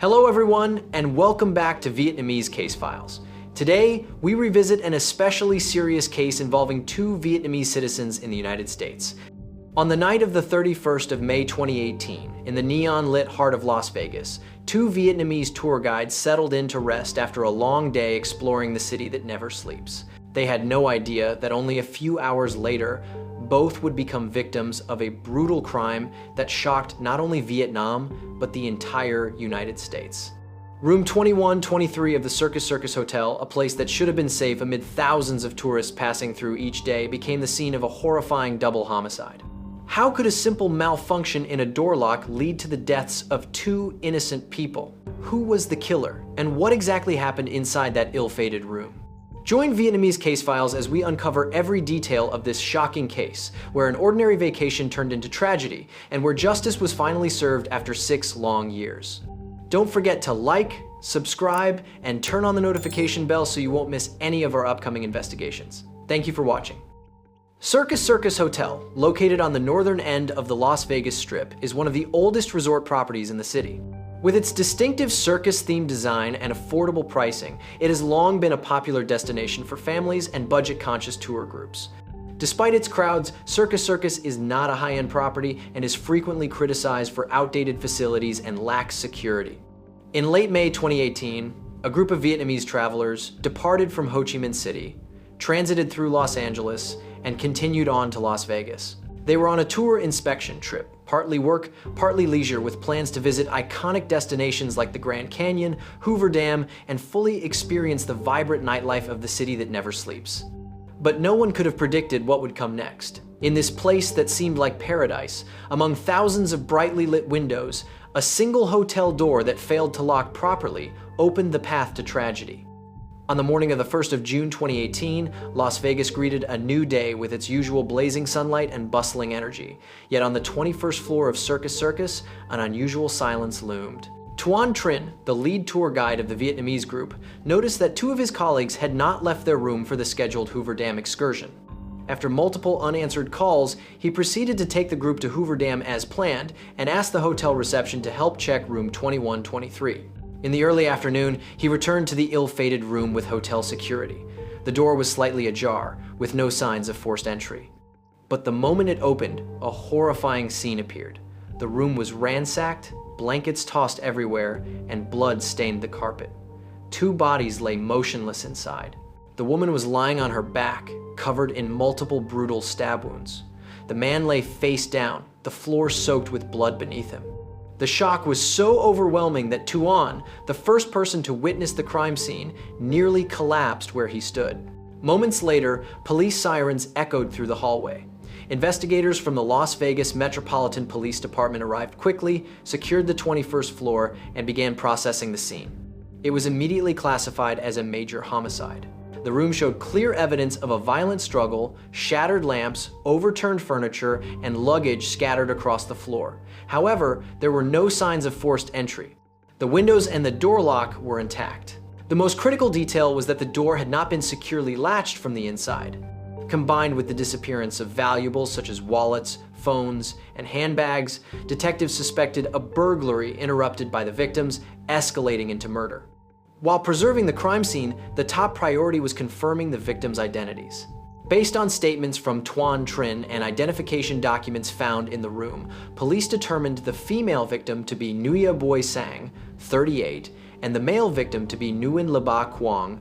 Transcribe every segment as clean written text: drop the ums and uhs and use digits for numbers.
Hello everyone, and welcome back to Vietnamese Case Files. Today, we revisit an especially serious case involving two Vietnamese citizens in the United States. On the night of the 31st of May 2018, in the neon-lit heart of Las Vegas, two Vietnamese tour guides settled in to rest after a long day exploring the city that never sleeps. They had no idea that only a few hours later, both would become victims of a brutal crime that shocked not only Vietnam, but the entire United States. Room 2123 of the Circus Hotel, a place that should have been safe amid thousands of tourists passing through each day, became the scene of a horrifying double homicide. How could a simple malfunction in a door lock lead to the deaths of two innocent people? Who was the killer, and what exactly happened inside that ill-fated room? Join Vietnamese Case Files as we uncover every detail of this shocking case, where an ordinary vacation turned into tragedy, and where justice was finally served after 6 long years. Don't forget to like, subscribe, and turn on the notification bell so you won't miss any of our upcoming investigations. Thank you for watching. Circus Hotel, located on the northern end of the Las Vegas Strip, is one of the oldest resort properties in the city. With its distinctive circus-themed design and affordable pricing, it has long been a popular destination for families and budget-conscious tour groups. Despite its crowds, Circus is not a high-end property and is frequently criticized for outdated facilities and lax security. In late May 2018, a group of Vietnamese travelers departed from Ho Chi Minh City, transited through Los Angeles, and continued on to Las Vegas. They were on a tour inspection trip, partly work, partly leisure, with plans to visit iconic destinations like the Grand Canyon, Hoover Dam, and fully experience the vibrant nightlife of the city that never sleeps. But no one could have predicted what would come next. In this place that seemed like paradise, among thousands of brightly lit windows, a single hotel door that failed to lock properly opened the path to tragedy. On the morning of the 1st of June 2018, Las Vegas greeted a new day with its usual blazing sunlight and bustling energy. Yet on the 21st floor of Circus, an unusual silence loomed. Tuan Trinh, the lead tour guide of the Vietnamese group, noticed that 2 of his colleagues had not left their room for the scheduled Hoover Dam excursion. After multiple unanswered calls, he proceeded to take the group to Hoover Dam as planned and asked the hotel reception to help check room 2123. In the early afternoon, he returned to the ill-fated room with hotel security. The door was slightly ajar, with no signs of forced entry. But the moment it opened, a horrifying scene appeared. The room was ransacked, blankets tossed everywhere, and blood stained the carpet. 2 bodies lay motionless inside. The woman was lying on her back, covered in multiple brutal stab wounds. The man lay face down, the floor soaked with blood beneath him. The shock was so overwhelming that Tuan, the first person to witness the crime scene, nearly collapsed where he stood. Moments later, police sirens echoed through the hallway. Investigators from the Las Vegas Metropolitan Police Department arrived quickly, secured the 21st floor, and began processing the scene. It was immediately classified as a major homicide. The room showed clear evidence of a violent struggle, shattered lamps, overturned furniture, and luggage scattered across the floor. However, there were no signs of forced entry. The windows and the door lock were intact. The most critical detail was that the door had not been securely latched from the inside. Combined with the disappearance of valuables such as wallets, phones, and handbags, detectives suspected a burglary interrupted by the victims, escalating into murder. While preserving the crime scene, the top priority was confirming the victims' identities. Based on statements from Tuan Trinh and identification documents found in the room, police determined the female victim to be Nguyen Boi Sang, 38, and the male victim to be Nguyen Le Ba Quang,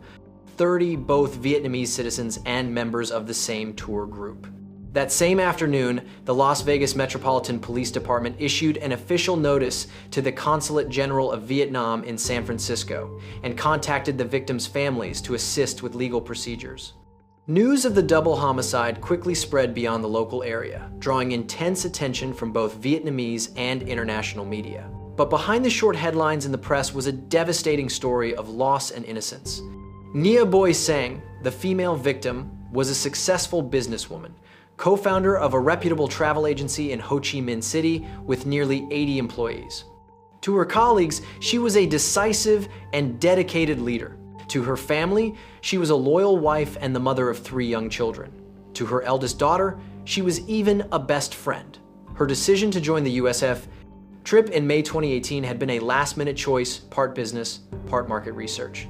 30, both Vietnamese citizens and members of the same tour group. That same afternoon, the Las Vegas Metropolitan Police Department issued an official notice to the Consulate General of Vietnam in San Francisco and contacted the victims' families to assist with legal procedures. News of the double homicide quickly spread beyond the local area, drawing intense attention from both Vietnamese and international media. But behind the short headlines in the press was a devastating story of loss and innocence. Nguyen Boi Sang, the female victim, was a successful businesswoman, co-founder of a reputable travel agency in Ho Chi Minh City with nearly 80 employees. To her colleagues, she was a decisive and dedicated leader. To her family, she was a loyal wife and the mother of 3 young children. To her eldest daughter, she was even a best friend. Her decision to join the USF Trip in May 2018 had been a last-minute choice, part business, part market research.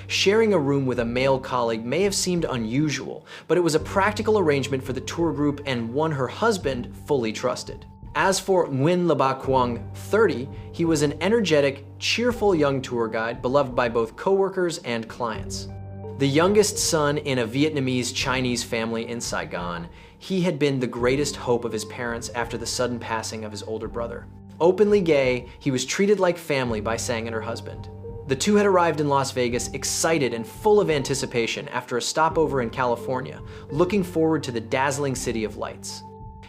Sharing a room with a male colleague may have seemed unusual, but it was a practical arrangement for the tour group and one her husband fully trusted. As for Nguyen Laba Quang, 30, he was an energetic, cheerful young tour guide beloved by both coworkers and clients. The youngest son in a Vietnamese-Chinese family in Saigon, he had been the greatest hope of his parents after the sudden passing of his older brother. Openly gay, he was treated like family by Sang and her husband. The two had arrived in Las Vegas excited and full of anticipation after a stopover in California, looking forward to the dazzling city of lights.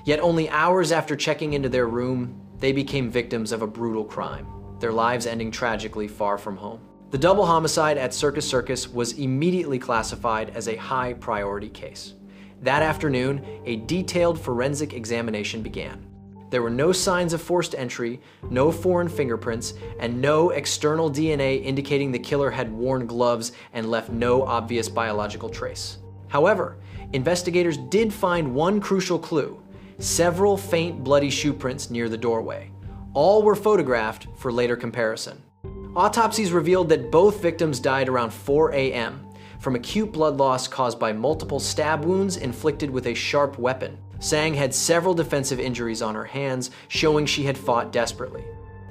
Yet only hours after checking into their room, they became victims of a brutal crime, their lives ending tragically far from home. The double homicide at Circus Circus was immediately classified as a high priority case. That afternoon, a detailed forensic examination began. There were no signs of forced entry, no foreign fingerprints, and no external DNA indicating the killer had worn gloves and left no obvious biological trace. However, investigators did find one crucial clue: several faint bloody shoe prints near the doorway. All were photographed for later comparison. Autopsies revealed that both victims died around 4 a.m. from acute blood loss caused by multiple stab wounds inflicted with a sharp weapon. Sang had several defensive injuries on her hands, showing she had fought desperately.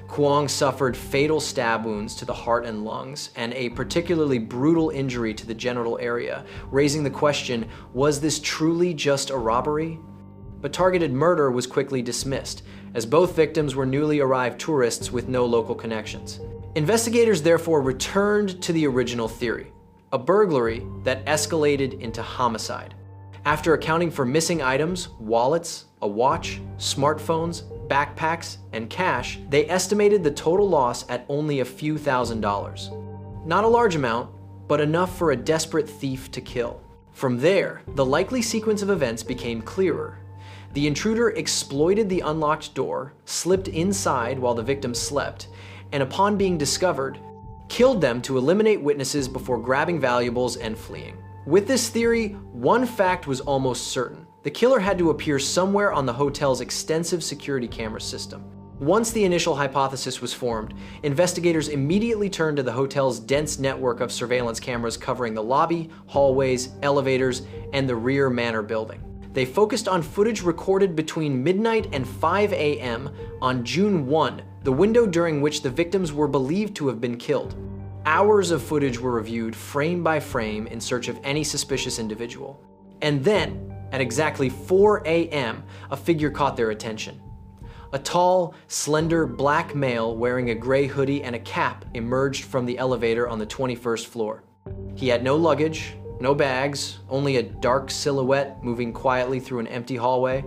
Quang suffered fatal stab wounds to the heart and lungs, and a particularly brutal injury to the genital area, raising the question, was this truly just a robbery? But targeted murder was quickly dismissed, as both victims were newly arrived tourists with no local connections. Investigators therefore returned to the original theory, a burglary that escalated into homicide. After accounting for missing items, wallets, a watch, smartphones, backpacks, and cash, they estimated the total loss at only a few $1,000s. Not a large amount, but enough for a desperate thief to kill. From there, the likely sequence of events became clearer. The intruder exploited the unlocked door, slipped inside while the victim slept, and upon being discovered, killed them to eliminate witnesses before grabbing valuables and fleeing. With this theory, one fact was almost certain. The killer had to appear somewhere on the hotel's extensive security camera system. Once the initial hypothesis was formed, investigators immediately turned to the hotel's dense network of surveillance cameras covering the lobby, hallways, elevators, and the rear manor building. They focused on footage recorded between midnight and 5 a.m. on June 1, the window during which the victims were believed to have been killed. Hours of footage were reviewed frame by frame in search of any suspicious individual. And then, at exactly 4 a.m., a figure caught their attention. A tall, slender black male wearing a gray hoodie and a cap emerged from the elevator on the 21st floor. He had no luggage, no bags, only a dark silhouette moving quietly through an empty hallway.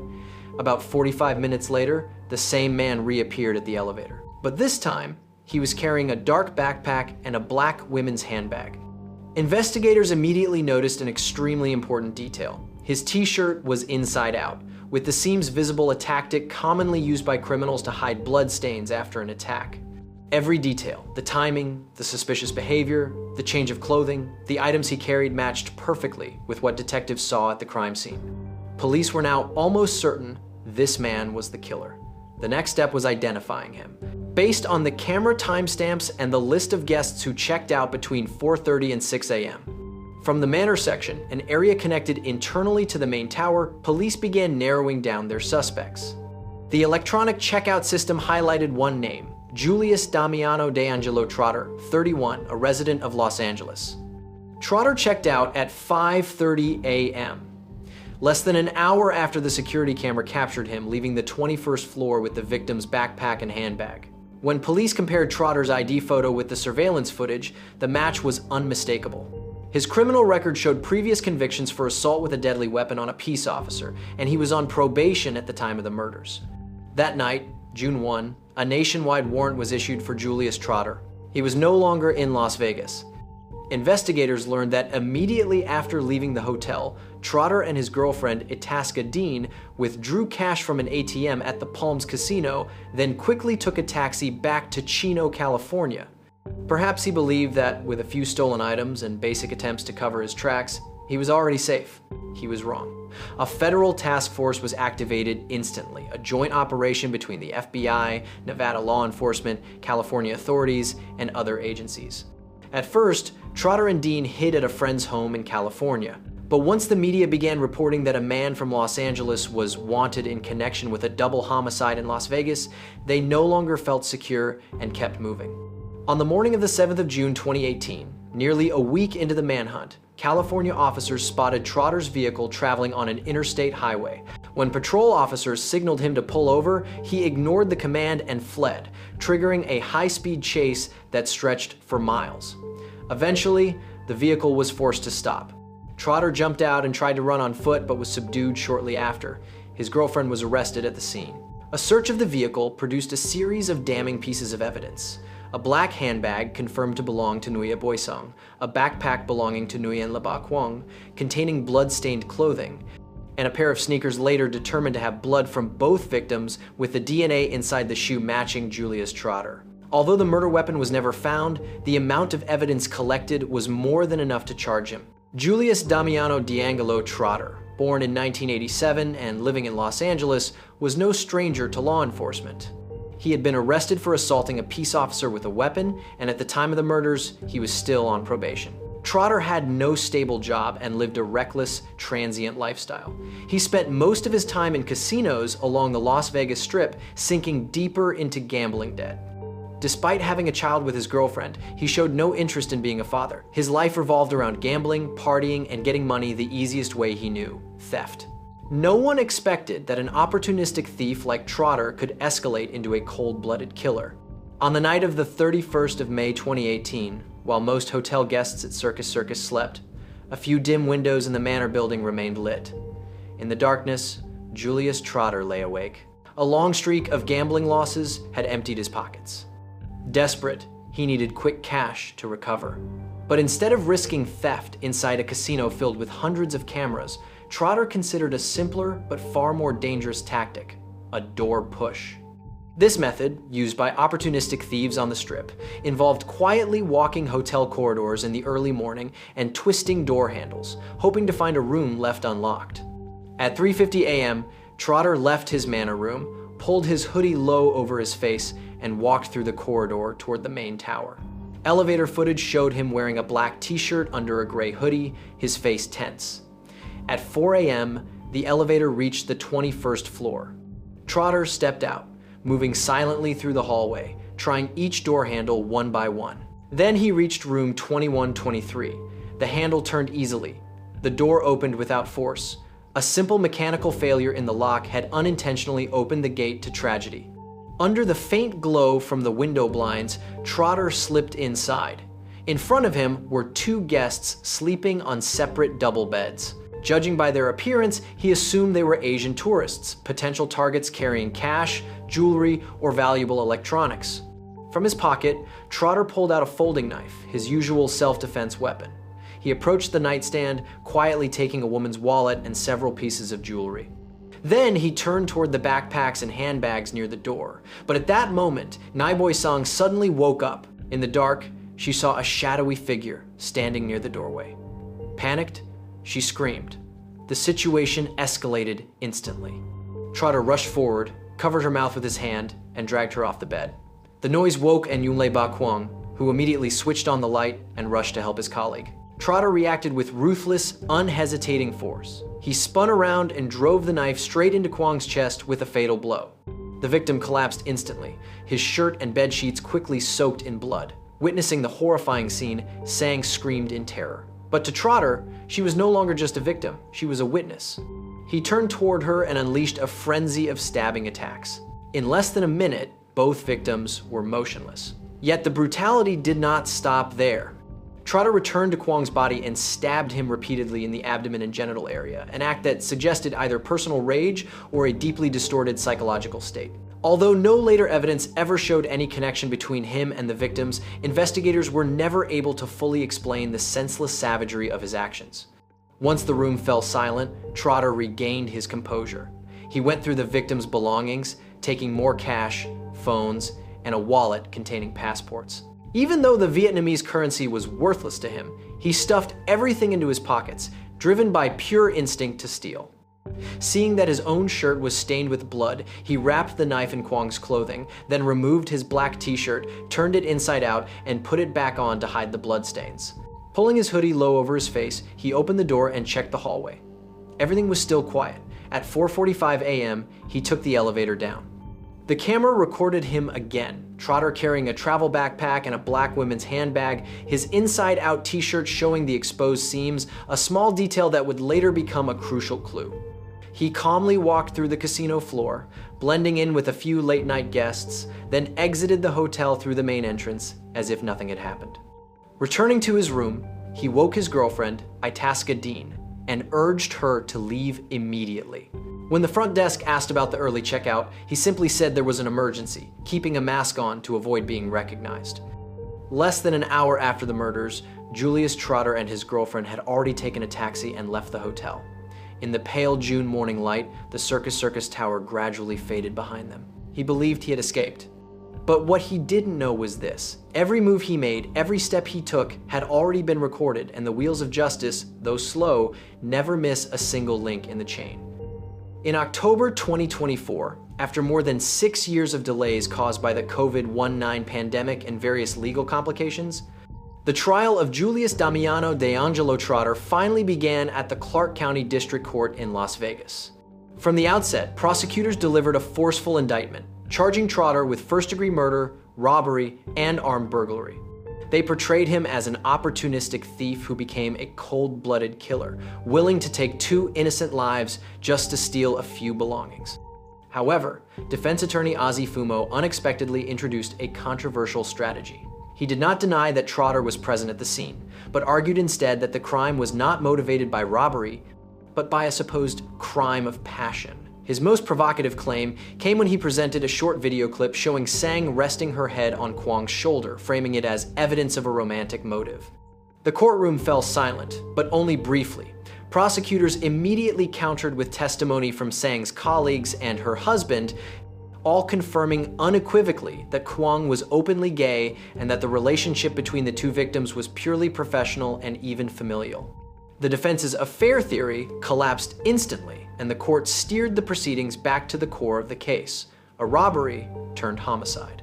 About 45 minutes later, the same man reappeared at the elevator. But this time, he was carrying a dark backpack and a black women's handbag. Investigators immediately noticed an extremely important detail. His t-shirt was inside out, with the seams visible, a tactic commonly used by criminals to hide bloodstains after an attack. Every detail, the timing, the suspicious behavior, the change of clothing, the items he carried matched perfectly with what detectives saw at the crime scene. Police were now almost certain this man was the killer. The next step was identifying him. Based on the camera timestamps and the list of guests who checked out between 4:30 and 6 a.m. From the manor section, an area connected internally to the main tower, police began narrowing down their suspects. The electronic checkout system highlighted one name, Julius Damiano DeAngelo Trotter, 31, a resident of Los Angeles. Trotter checked out at 5:30 a.m., less than an hour after the security camera captured him leaving the 21st floor with the victim's backpack and handbag. When police compared Trotter's ID photo with the surveillance footage, the match was unmistakable. His criminal record showed previous convictions for assault with a deadly weapon on a peace officer, and he was on probation at the time of the murders. That night, June 1, a nationwide warrant was issued for Julius Trotter. He was no longer in Las Vegas. Investigators learned that immediately after leaving the hotel, Trotter and his girlfriend, Itasca Dean, withdrew cash from an ATM at the Palms Casino, then quickly took a taxi back to Chino, California. Perhaps he believed that with a few stolen items and basic attempts to cover his tracks, He was already safe. He was wrong. A federal task force was activated instantly, a joint operation between the FBI, Nevada law enforcement, California authorities, and other agencies. At first, Trotter and Dean hid at a friend's home in California. But once the media began reporting that a man from Los Angeles was wanted in connection with a double homicide in Las Vegas, they no longer felt secure and kept moving. On the morning of the 7th of June 2018, nearly a week into the manhunt, California officers spotted Trotter's vehicle traveling on an interstate highway. When patrol officers signaled him to pull over, he ignored the command and fled, triggering a high-speed chase that stretched for miles. Eventually, the vehicle was forced to stop. Trotter jumped out and tried to run on foot but was subdued shortly after. His girlfriend was arrested at the scene. A search of the vehicle produced a series of damning pieces of evidence. A black handbag confirmed to belong to Nguyen Boisong, a backpack belonging to Nguyen Le Ba Quang, containing blood-stained clothing, and a pair of sneakers later determined to have blood from both victims, with the DNA inside the shoe matching Julius Trotter. Although the murder weapon was never found, the amount of evidence collected was more than enough to charge him. Julius Damiano D'Angelo Trotter, born in 1987 and living in Los Angeles, was no stranger to law enforcement. He had been arrested for assaulting a peace officer with a weapon, and at the time of the murders, he was still on probation. Trotter had no stable job and lived a reckless, transient lifestyle. He spent most of his time in casinos along the Las Vegas Strip, sinking deeper into gambling debt. Despite having a child with his girlfriend, he showed no interest in being a father. His life revolved around gambling, partying, and getting money the easiest way he knew: theft. No one expected that an opportunistic thief like Trotter could escalate into a cold-blooded killer. On the night of the 31st of May 2018, while most hotel guests at Circus Circus slept, a few dim windows in the Manor building remained lit. In the darkness, Julius Trotter lay awake. A long streak of gambling losses had emptied his pockets. Desperate, he needed quick cash to recover. But instead of risking theft inside a casino filled with hundreds of cameras, Trotter considered a simpler but far more dangerous tactic: a door push. This method, used by opportunistic thieves on the Strip, involved quietly walking hotel corridors in the early morning and twisting door handles, hoping to find a room left unlocked. At 3:50 a.m., Trotter left his manor room, pulled his hoodie low over his face, and walked through the corridor toward the main tower. Elevator footage showed him wearing a black t-shirt under a gray hoodie, his face tense. At 4 a.m., the elevator reached the 21st floor. Trotter stepped out, moving silently through the hallway, trying each door handle one by one. Then he reached room 2123. The handle turned easily. The door opened without force. A simple mechanical failure in the lock had unintentionally opened the gate to tragedy. Under the faint glow from the window blinds, Trotter slipped inside. In front of him were two guests sleeping on separate double beds. Judging by their appearance, he assumed they were Asian tourists, potential targets carrying cash, jewelry, or valuable electronics. From his pocket, Trotter pulled out a folding knife, his usual self-defense weapon. He approached the nightstand, quietly taking a woman's wallet and several pieces of jewelry. Then he turned toward the backpacks and handbags near the door. But at that moment, Nguyen Boisong suddenly woke up. In the dark, she saw a shadowy figure standing near the doorway. Panicked, she screamed. The situation escalated instantly. Trotter rushed forward, covered her mouth with his hand, and dragged her off the bed. The noise woke Nguyen Le Ba Quang, who immediately switched on the light and rushed to help his colleague. Trotter reacted with ruthless, unhesitating force. He spun around and drove the knife straight into Quang's chest with a fatal blow. The victim collapsed instantly, his shirt and bed sheets quickly soaked in blood. Witnessing the horrifying scene, Sang screamed in terror. But to Trotter, she was no longer just a victim, she was a witness. He turned toward her and unleashed a frenzy of stabbing attacks. In less than a minute, both victims were motionless. Yet the brutality did not stop there. Trotter returned to Quang's body and stabbed him repeatedly in the abdomen and genital area, an act that suggested either personal rage or a deeply distorted psychological state. Although no later evidence ever showed any connection between him and the victims, investigators were never able to fully explain the senseless savagery of his actions. Once the room fell silent, Trotter regained his composure. He went through the victims' belongings, taking more cash, phones, and a wallet containing passports. Even though the Vietnamese currency was worthless to him, he stuffed everything into his pockets, driven by pure instinct to steal. Seeing that his own shirt was stained with blood, he wrapped the knife in Kwong's clothing, then removed his black t-shirt, turned it inside out, and put it back on to hide the bloodstains. Pulling his hoodie low over his face, he opened the door and checked the hallway. Everything was still quiet. At 4:45 a.m., he took the elevator down. The camera recorded him again, Trotter carrying a travel backpack and a black women's handbag, his inside-out t-shirt showing the exposed seams, a small detail that would later become a crucial clue. He calmly walked through the casino floor, blending in with a few late-night guests, then exited the hotel through the main entrance as if nothing had happened. Returning to his room, he woke his girlfriend, Itasca Dean, and urged her to leave immediately. When the front desk asked about the early checkout, he simply said there was an emergency, keeping a mask on to avoid being recognized. Less than an hour after the murders, Julius Trotter and his girlfriend had already taken a taxi and left the hotel. In the pale June morning light, the Circus Tower gradually faded behind them. He believed he had escaped. But what he didn't know was this: every move he made, every step he took, had already been recorded, and the wheels of justice, though slow, never miss a single link in the chain. In October 2024, after more than 6 years of delays caused by the COVID-19 pandemic and various legal complications, the trial of Julius Damiano DeAngelo Trotter finally began at the Clark County District Court in Las Vegas. From the outset, prosecutors delivered a forceful indictment, charging Trotter with first-degree murder, robbery, and armed burglary. They portrayed him as an opportunistic thief who became a cold-blooded killer, willing to take 2 innocent lives just to steal a few belongings. However, defense attorney Ozzie Fumo unexpectedly introduced a controversial strategy. He did not deny that Trotter was present at the scene, but argued instead that the crime was not motivated by robbery, but by a supposed crime of passion. His most provocative claim came when he presented a short video clip showing Sang resting her head on Kwong's shoulder, framing it as evidence of a romantic motive. The courtroom fell silent, but only briefly. Prosecutors immediately countered with testimony from Sang's colleagues and her husband, all confirming unequivocally that Kwong was openly gay and that the relationship between the 2 victims was purely professional and even familial. The defense's affair theory collapsed instantly, and the court steered the proceedings back to the core of the case, a robbery turned homicide.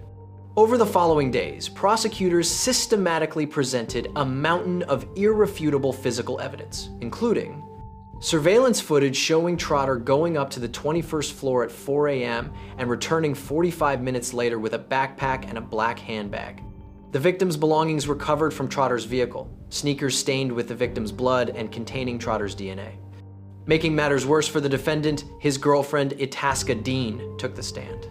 Over the following days, prosecutors systematically presented a mountain of irrefutable physical evidence, including surveillance footage showing Trotter going up to the 21st floor at 4 a.m. and returning 45 minutes later with a backpack and a black handbag. The victim's belongings were recovered from Trotter's vehicle, sneakers stained with the victim's blood and containing Trotter's DNA. Making matters worse for the defendant, his girlfriend Itasca Dean took the stand.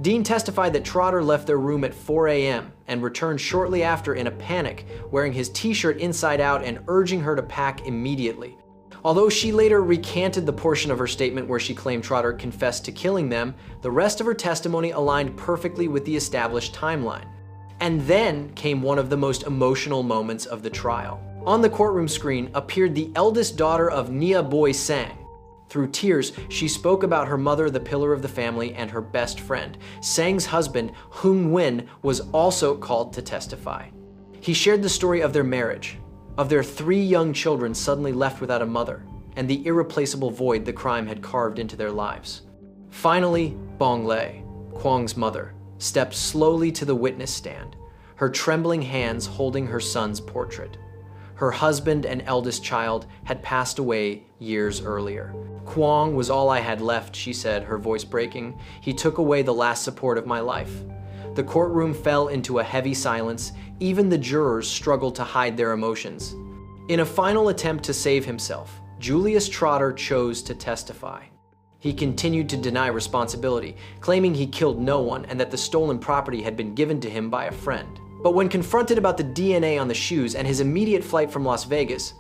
Dean testified that Trotter left their room at 4 a.m. and returned shortly after in a panic, wearing his t-shirt inside out and urging her to pack immediately. Although she later recanted the portion of her statement where she claimed Trotter confessed to killing them, the rest of her testimony aligned perfectly with the established timeline. And then came one of the most emotional moments of the trial. On the courtroom screen appeared the eldest daughter of Nia Boy Sang. Through tears, she spoke about her mother, the pillar of the family, and her best friend. Sang's husband, Hung Nguyen, was also called to testify. He shared the story of their marriage, of their 3 young children suddenly left without a mother, and the irreplaceable void the crime had carved into their lives. Finally, Bong Lei, Kwong's mother, stepped slowly to the witness stand, her trembling hands holding her son's portrait. Her husband and eldest child had passed away years earlier. Kwong was all I had left, she said, her voice breaking. He took away the last support of my life. The courtroom fell into a heavy silence. Even the jurors struggled to hide their emotions. In a final attempt to save himself, Julius Trotter chose to testify. He continued to deny responsibility, claiming he killed no one and that the stolen property had been given to him by a friend. But when confronted about the DNA on the shoes and his immediate flight from Las Vegas,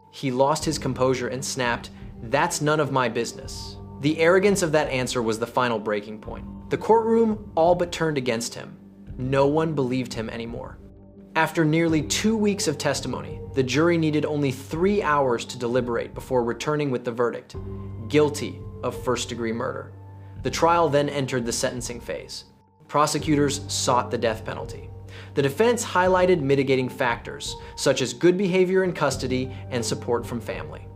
he lost his composure and snapped, "That's none of my business." The arrogance of that answer was the final breaking point. The courtroom all but turned against him. No one believed him anymore. After nearly 2 weeks of testimony, the jury needed only 3 hours to deliberate before returning with the verdict: guilty of first-degree murder. The trial then entered the sentencing phase. Prosecutors sought the death penalty. The defense highlighted mitigating factors, such as good behavior in custody and support from family.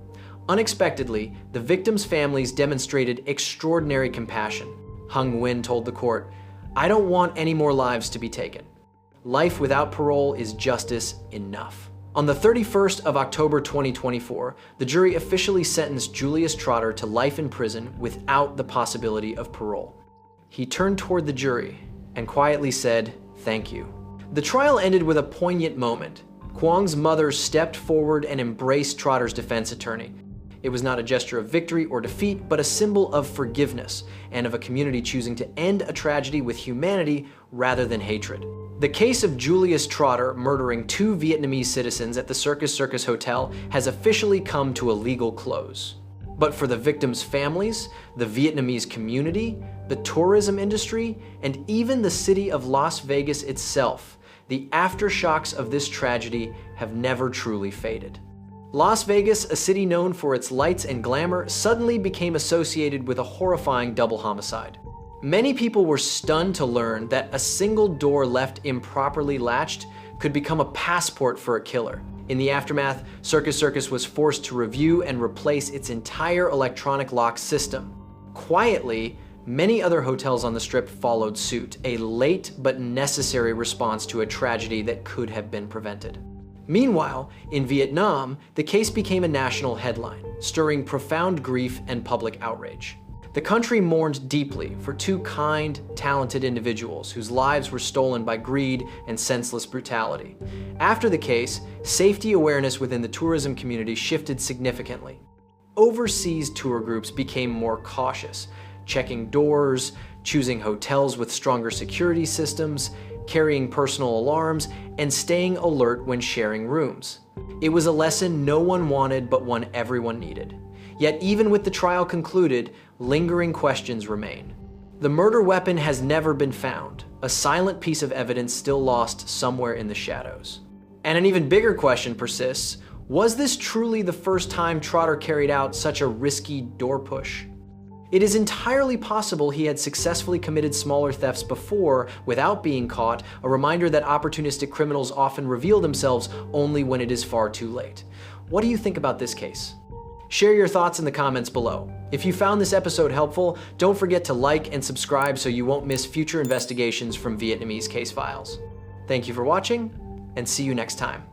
Unexpectedly, the victims' families demonstrated extraordinary compassion. Hung Nguyen told the court, "I don't want any more lives to be taken. Life without parole is justice enough." On the 31st of October 2024, the jury officially sentenced Julius Trotter to life in prison without the possibility of parole. He turned toward the jury and quietly said, "Thank you." The trial ended with a poignant moment. Quang's mother stepped forward and embraced Trotter's defense attorney. It was not a gesture of victory or defeat, but a symbol of forgiveness and of a community choosing to end a tragedy with humanity rather than hatred. The case of Julius Trotter murdering 2 Vietnamese citizens at the Circus Circus Hotel has officially come to a legal close. But for the victims' families, the Vietnamese community, the tourism industry, and even the city of Las Vegas itself, the aftershocks of this tragedy have never truly faded. Las Vegas, a city known for its lights and glamour, suddenly became associated with a horrifying double homicide. Many people were stunned to learn that a single door left improperly latched could become a passport for a killer. In the aftermath, Circus Circus was forced to review and replace its entire electronic lock system. Quietly, many other hotels on the Strip followed suit, a late but necessary response to a tragedy that could have been prevented. Meanwhile, in Vietnam, the case became a national headline, stirring profound grief and public outrage. The country mourned deeply for 2 kind, talented individuals whose lives were stolen by greed and senseless brutality. After the case, safety awareness within the tourism community shifted significantly. Overseas tour groups became more cautious, checking doors, choosing hotels with stronger security systems, carrying personal alarms, and staying alert when sharing rooms. It was a lesson no one wanted but one everyone needed. Yet even with the trial concluded, lingering questions remain. The murder weapon has never been found, a silent piece of evidence still lost somewhere in the shadows. And an even bigger question persists: was this truly the first time Trotter carried out such a risky door push? It is entirely possible he had successfully committed smaller thefts before without being caught, a reminder that opportunistic criminals often reveal themselves only when it is far too late. What do you think about this case? Share your thoughts in the comments below. If you found this episode helpful, don't forget to like and subscribe so you won't miss future investigations from Vietnamese Case Files. Thank you for watching, and see you next time.